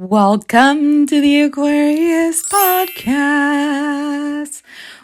Welcome to the Aquarius Podcast.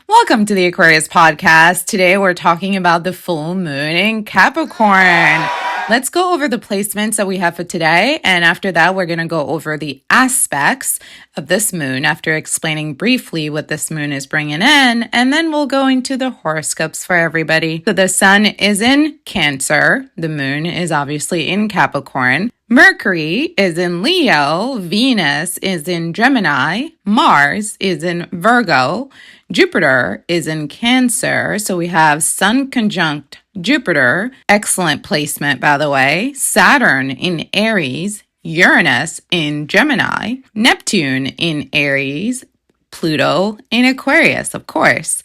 Welcome to the Aquarius Podcast. Today we're talking about the full moon in Capricorn. Let's go over the placements that we have for today. And after that, we're going to go over the aspects of this moon after explaining briefly what this moon is bringing in. And then we'll go into the horoscopes for everybody. So the sun is in Cancer. The moon is obviously in Capricorn. Mercury is in Leo, Venus is in Gemini, Mars is in Virgo, Jupiter is in Cancer. So we have Sun conjunct Jupiter, excellent placement by the way, Saturn in Aries, Uranus in Gemini, Neptune in Aries, Pluto in Aquarius, of course.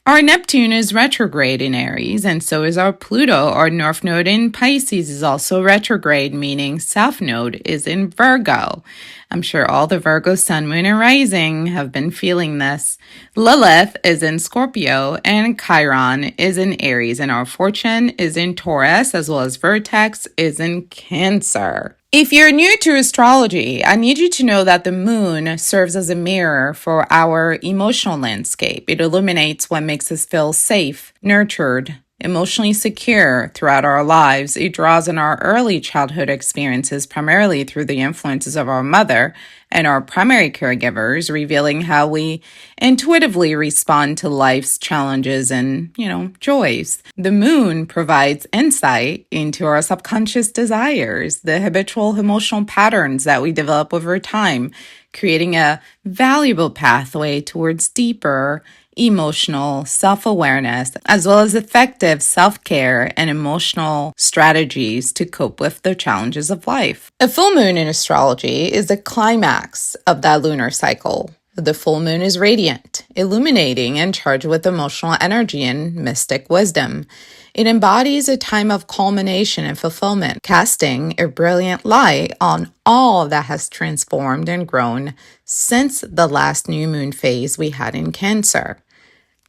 Our Neptune is retrograde in Aries, and so is our Pluto. Our North Node in Pisces is also retrograde, meaning South Node is in Virgo. I'm sure all the Virgo Sun, Moon, and Rising have been feeling this. Lilith is in Scorpio, and Chiron is in Aries, and our Fortune is in Taurus, as well as Vertex is in Cancer. If you're new to astrology, I need you to know that the moon serves as a mirror for our emotional landscape. It illuminates what makes us feel safe, nurtured, emotionally secure throughout our lives. It draws on our early childhood experiences, primarily through the influences of our mother and our primary caregivers, revealing how we intuitively respond to life's challenges and, joys. The moon provides insight into our subconscious desires, the habitual emotional patterns that we develop over time, creating a valuable pathway towards deeper emotional self-awareness, as well as effective self-care and emotional strategies to cope with the challenges of life. A full moon in astrology is the climax of that lunar cycle. The full moon is radiant, illuminating, and charged with emotional energy and mystic wisdom. It embodies a time of culmination and fulfillment, casting a brilliant light on all that has transformed and grown since the last new moon phase we had in Cancer.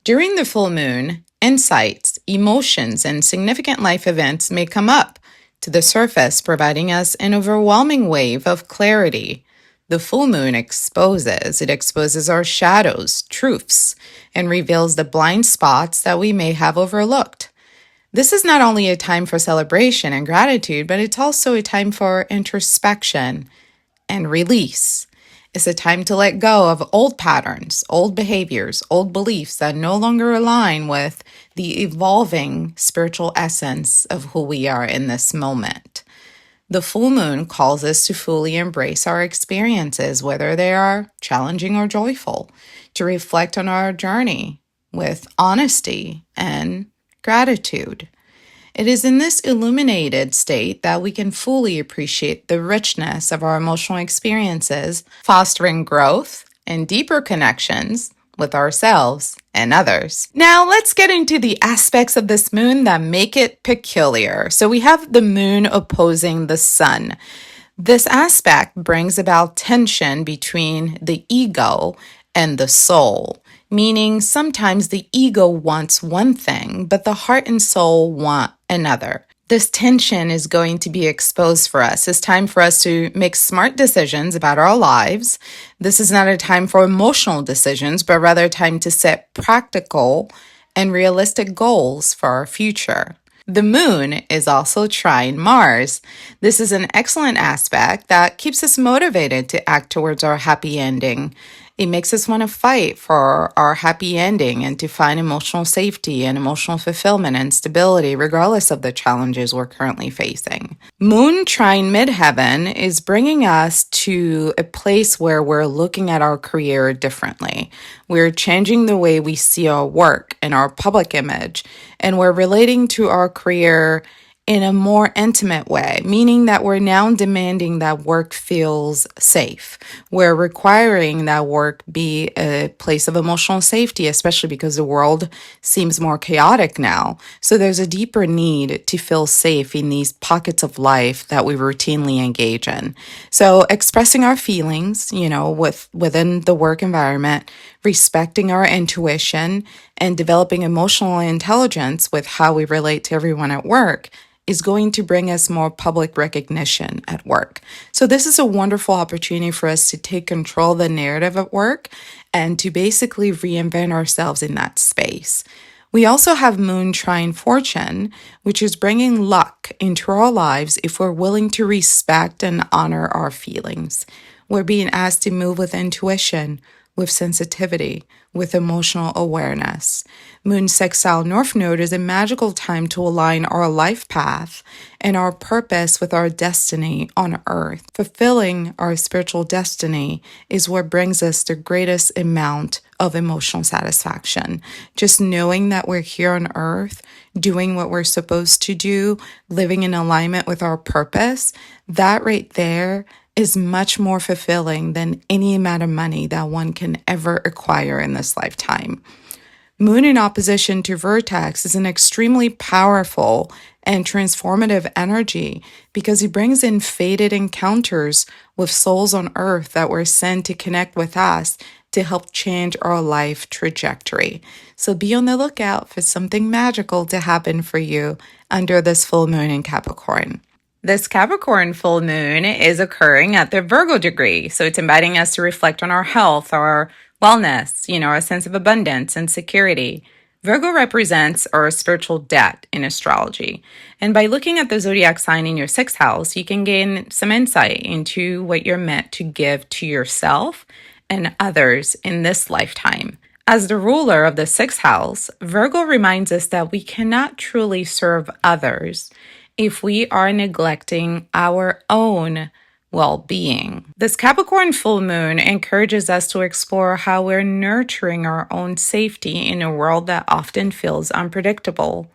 During the full moon, insights, emotions, and significant life events may come up to the surface, providing us an overwhelming wave of clarity. The full moon exposes our shadows, truths, and reveals the blind spots that we may have overlooked. This is not only a time for celebration and gratitude, but it's also a time for introspection and release. It's a time to let go of old patterns, old behaviors, old beliefs that no longer align with the evolving spiritual essence of who we are in this moment. The full moon calls us to fully embrace our experiences, whether they are challenging or joyful, to reflect on our journey with honesty and gratitude. It is in this illuminated state that we can fully appreciate the richness of our emotional experiences, fostering growth and deeper connections with ourselves and others. Now, let's get into the aspects of this moon that make it peculiar. So we have the moon opposing the sun. This aspect brings about tension between the ego and the soul, meaning sometimes the ego wants one thing, but the heart and soul want another. This tension is going to be exposed for us. It's time for us to make smart decisions about our lives. This is not a time for emotional decisions, but rather a time to set practical and realistic goals for our future. The moon is also trine Mars. This is an excellent aspect that keeps us motivated to act towards our happy ending. It makes us want to fight for our happy ending and to find emotional safety and emotional fulfillment and stability regardless of the challenges we're currently facing. Moon trine midheaven is bringing us to a place where we're looking at our career differently. We're changing the way we see our work and our public image, and we're relating to our career in a more intimate way, meaning that we're now demanding that work feels safe. We're requiring that work be a place of emotional safety, especially because the world seems more chaotic now. So there's a deeper need to feel safe in these pockets of life that we routinely engage in. So expressing our feelings, within the work environment, respecting our intuition, and developing emotional intelligence with how we relate to everyone at work is going to bring us more public recognition at work. So this is a wonderful opportunity for us to take control of the narrative at work and to basically reinvent ourselves in that space. We also have Moon trine Fortune, which is bringing luck into our lives if we're willing to respect and honor our feelings. We're being asked to move with intuition, with sensitivity, with emotional awareness. Moon sextile North Node is a magical time to align our life path and our purpose with our destiny on Earth. Fulfilling our spiritual destiny is what brings us the greatest amount of emotional satisfaction. Just knowing that we're here on Earth, doing what we're supposed to do, living in alignment with our purpose, that right there is much more fulfilling than any amount of money that one can ever acquire in this lifetime. Moon in opposition to Vertex is an extremely powerful and transformative energy because it brings in fated encounters with souls on Earth that were sent to connect with us to help change our life trajectory. So be on the lookout for something magical to happen for you under this full moon in Capricorn. This Capricorn full moon is occurring at the Virgo degree, so it's inviting us to reflect on our health, our wellness, our sense of abundance and security. Virgo represents our spiritual debt in astrology, and by looking at the zodiac sign in your sixth house, you can gain some insight into what you're meant to give to yourself and others in this lifetime. As the ruler of the sixth house, Virgo reminds us that we cannot truly serve others if we are neglecting our own well-being. This Capricorn full moon encourages us to explore how we're nurturing our own safety in a world that often feels unpredictable.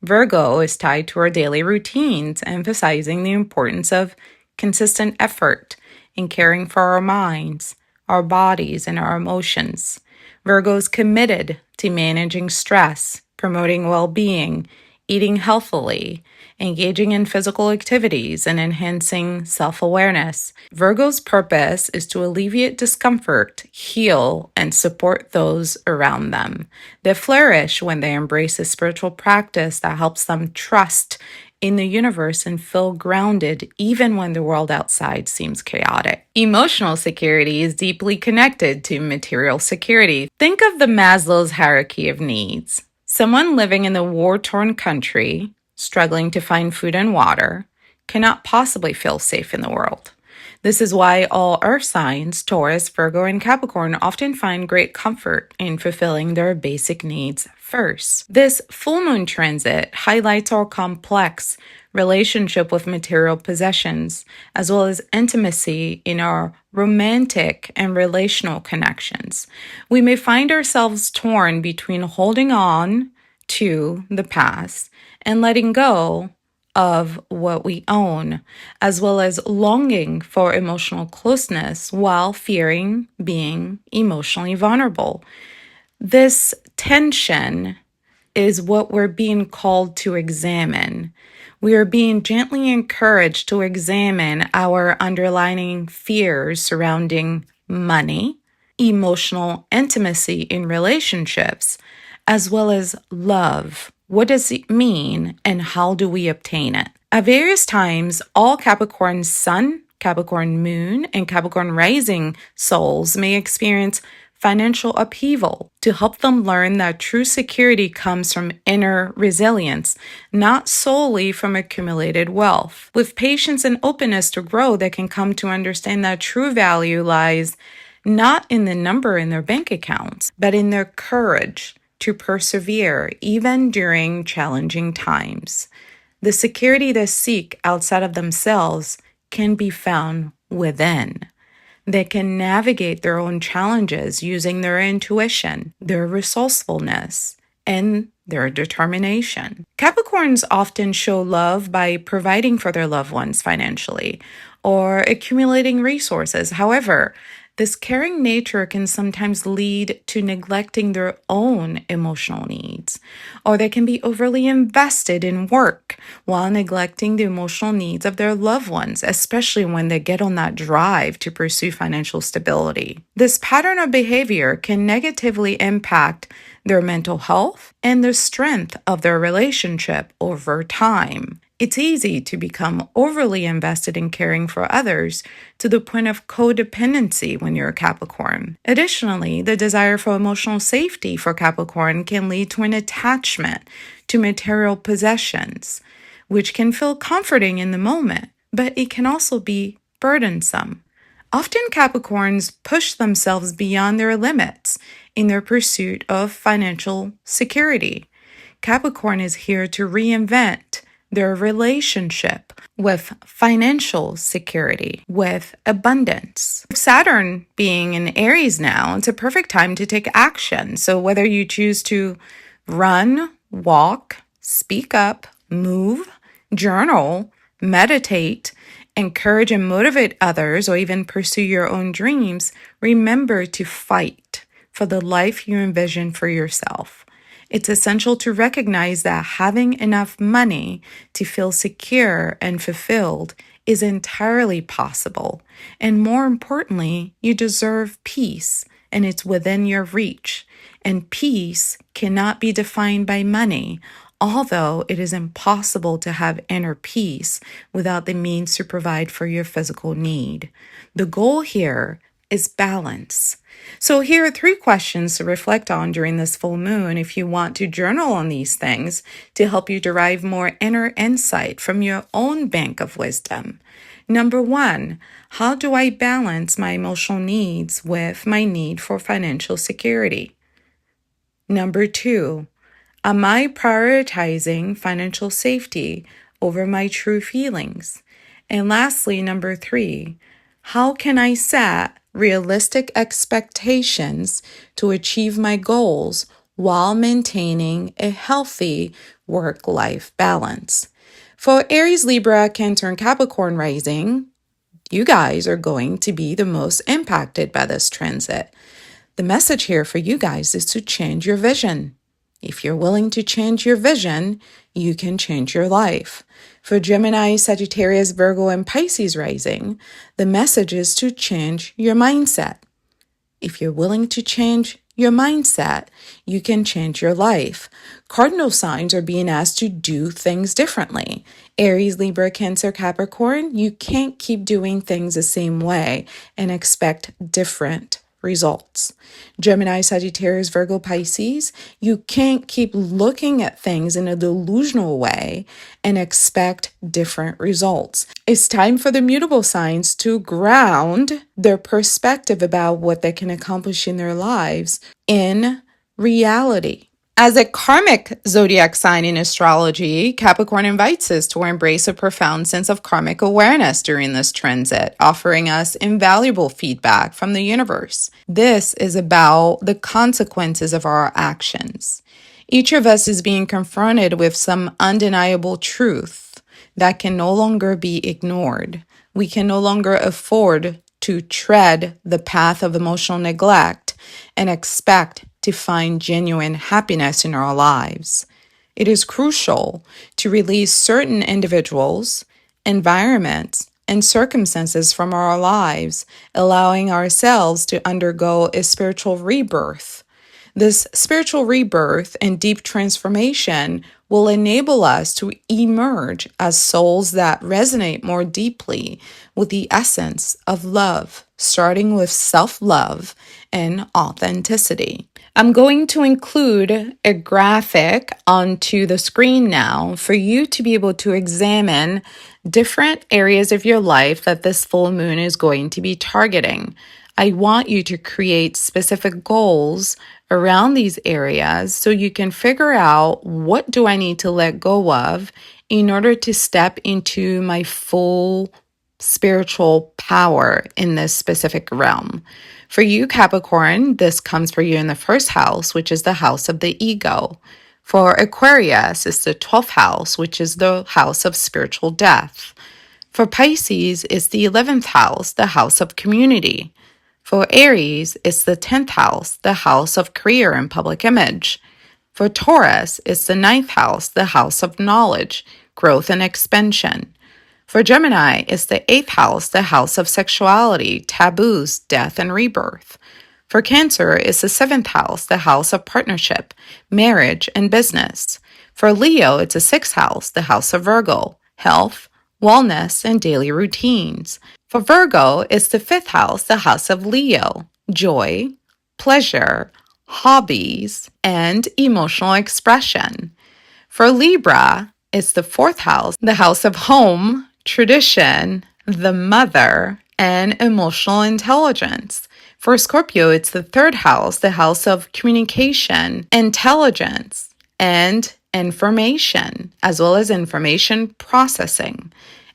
Virgo is tied to our daily routines, emphasizing the importance of consistent effort in caring for our minds, our bodies, and our emotions. Virgo is committed to managing stress, promoting well-being, eating healthily, engaging in physical activities, and enhancing self-awareness. Virgo's purpose is to alleviate discomfort, heal, and support those around them. They flourish when they embrace a spiritual practice that helps them trust in the universe and feel grounded even when the world outside seems chaotic. Emotional security is deeply connected to material security. Think of the Maslow's hierarchy of needs. Someone living in a war-torn country, struggling to find food and water, cannot possibly feel safe in the world. This is why all earth signs, Taurus, Virgo, and Capricorn, often find great comfort in fulfilling their basic needs first. This full moon transit highlights our complex relationship with material possessions, as well as intimacy in our romantic and relational connections. We may find ourselves torn between holding on to the past and letting go of what we own, as well as longing for emotional closeness while fearing being emotionally vulnerable. This tension is what we're being called to examine. We are being gently encouraged to examine our underlying fears surrounding money, emotional intimacy in relationships, as well as love. What does it mean and how do we obtain it? At various times, all Capricorn Sun, Capricorn Moon, and Capricorn Rising souls may experience financial upheaval to help them learn that true security comes from inner resilience, not solely from accumulated wealth. With patience and openness to grow, they can come to understand that true value lies not in the number in their bank accounts, but in their courage to persevere even during challenging times. The security they seek outside of themselves can be found within. They can navigate their own challenges using their intuition, their resourcefulness, and their determination. Capricorns often show love by providing for their loved ones financially or accumulating resources. However, this caring nature can sometimes lead to neglecting their own emotional needs, or they can be overly invested in work while neglecting the emotional needs of their loved ones, especially when they get on that drive to pursue financial stability. This pattern of behavior can negatively impact their mental health and the strength of their relationship over time. It's easy to become overly invested in caring for others to the point of codependency when you're a Capricorn. Additionally, the desire for emotional safety for Capricorn can lead to an attachment to material possessions, which can feel comforting in the moment, but it can also be burdensome. Often Capricorns push themselves beyond their limits in their pursuit of financial security. Capricorn is here to reinvent their relationship with financial security, with abundance. Saturn being in Aries now, it's a perfect time to take action. So whether you choose to run, walk, speak up, move, journal, meditate, encourage and motivate others, or even pursue your own dreams, remember to fight for the life you envision for yourself. It's essential to recognize that having enough money to feel secure and fulfilled is entirely possible. And more importantly, you deserve peace, and it's within your reach. And peace cannot be defined by money, although it is impossible to have inner peace without the means to provide for your physical need. The goal here is balance. So here are 3 questions to reflect on during this full moon if you want to journal on these things to help you derive more inner insight from your own bank of wisdom. Number 1, how do I balance my emotional needs with my need for financial security? Number 2, am I prioritizing financial safety over my true feelings? And lastly, number 3, how can I set realistic expectations to achieve my goals while maintaining a healthy work-life balance? For Aries, Libra, Cancer, and Capricorn rising, you guys are going to be the most impacted by this transit. The message here for you guys is to change your vision. If you're willing to change your vision, you can change your life. For Gemini, Sagittarius, Virgo, and Pisces rising, the message is to change your mindset. If you're willing to change your mindset, you can change your life. Cardinal signs are being asked to do things differently. Aries, Libra, Cancer, Capricorn, you can't keep doing things the same way and expect different results. Gemini, Sagittarius, Virgo, Pisces, you can't keep looking at things in a delusional way and expect different results. It's time for the mutable signs to ground their perspective about what they can accomplish in their lives in reality. As a karmic zodiac sign in astrology, Capricorn invites us to embrace a profound sense of karmic awareness during this transit, offering us invaluable feedback from the universe. This is about the consequences of our actions. Each of us is being confronted with some undeniable truth that can no longer be ignored. We can no longer afford to tread the path of emotional neglect and expect to find genuine happiness in our lives. It is crucial to release certain individuals, environments, and circumstances from our lives, allowing ourselves to undergo a spiritual rebirth. This spiritual rebirth and deep transformation will enable us to emerge as souls that resonate more deeply with the essence of love, starting with self-love and authenticity. I'm going to include a graphic onto the screen now for you to be able to examine different areas of your life that this full moon is going to be targeting. I want you to create specific goals around these areas so you can figure out what do I need to let go of in order to step into my full spiritual power in this specific realm. For you, Capricorn, this comes for you in the first house, which is the house of the ego. For Aquarius, it's the 12th house, which is the house of spiritual death. For Pisces, it's the 11th house, the house of community. For Aries, it's the 10th house, the house of career and public image. For Taurus, it's the 9th house, the house of knowledge, growth, and expansion. For Gemini, it's the 8th house, the house of sexuality, taboos, death, and rebirth. For Cancer, it's the 7th house, the house of partnership, marriage, and business. For Leo, it's the 6th house, the house of Virgo, health, wellness, and daily routines. For Virgo, it's the fifth house, the house of Leo, joy, pleasure, hobbies, and emotional expression. For Libra, it's the fourth house, the house of home, tradition, the mother, and emotional intelligence. For Scorpio, it's the third house, the house of communication, intelligence, and information, as well as information processing.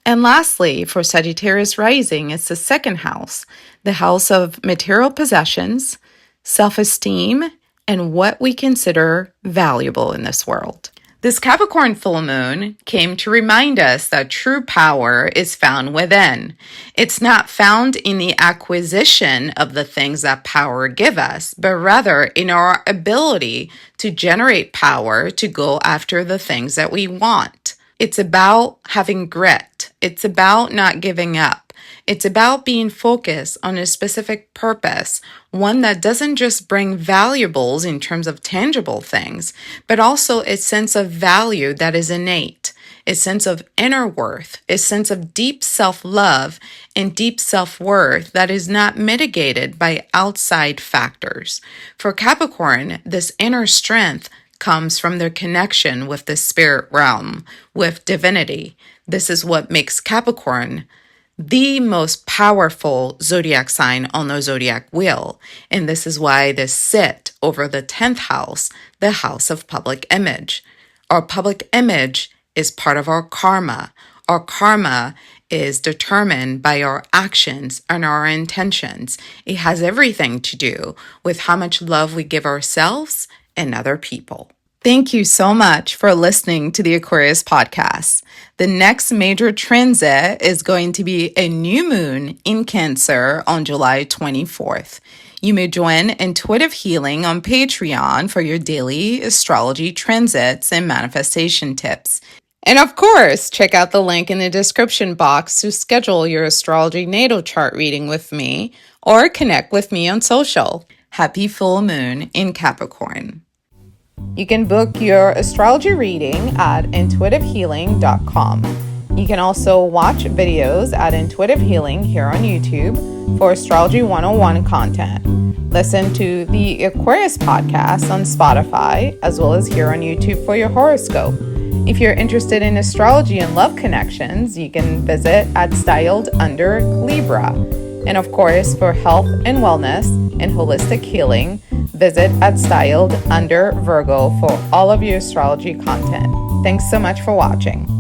And lastly, for Sagittarius rising, it's the second house, the house of material possessions, self-esteem, and what we consider valuable in this world. This Capricorn full moon came to remind us that true power is found within. It's not found in the acquisition of the things that power give us, but rather in our ability to generate power to go after the things that we want. It's about having grit. It's about not giving up. It's about being focused on a specific purpose, one that doesn't just bring valuables in terms of tangible things, but also a sense of value that is innate, a sense of inner worth, a sense of deep self-love and deep self-worth that is not mitigated by outside factors. For Capricorn, this inner strength comes from their connection with the spirit realm, with divinity. This is what makes Capricorn the most powerful zodiac sign on the zodiac wheel. And this is why they sit over the 10th house, the house of public image. Our public image is part of our karma. Our karma is determined by our actions and our intentions. It has everything to do with how much love we give ourselves and other people. Thank you so much for listening to the Aquarius Podcast. The next major transit is going to be a new moon in Cancer on July 24th. You may join Intuitive Healing on Patreon for your daily astrology transits and manifestation tips. And of course, check out the link in the description box to schedule your astrology natal chart reading with me or connect with me on social. Happy full moon in Capricorn. You can book your astrology reading at intuitivehealing.com. You can also watch videos at Intuitive Healing here on YouTube for Astrology 101 content. Listen to the Aquarius Podcast on Spotify, as well as here on YouTube for your horoscope. If you're interested in astrology and love connections, you can visit at Styled Under Libra. And of course, for health and wellness and holistic healing, visit at Styled Under Virgo for all of your astrology content. Thanks so much for watching.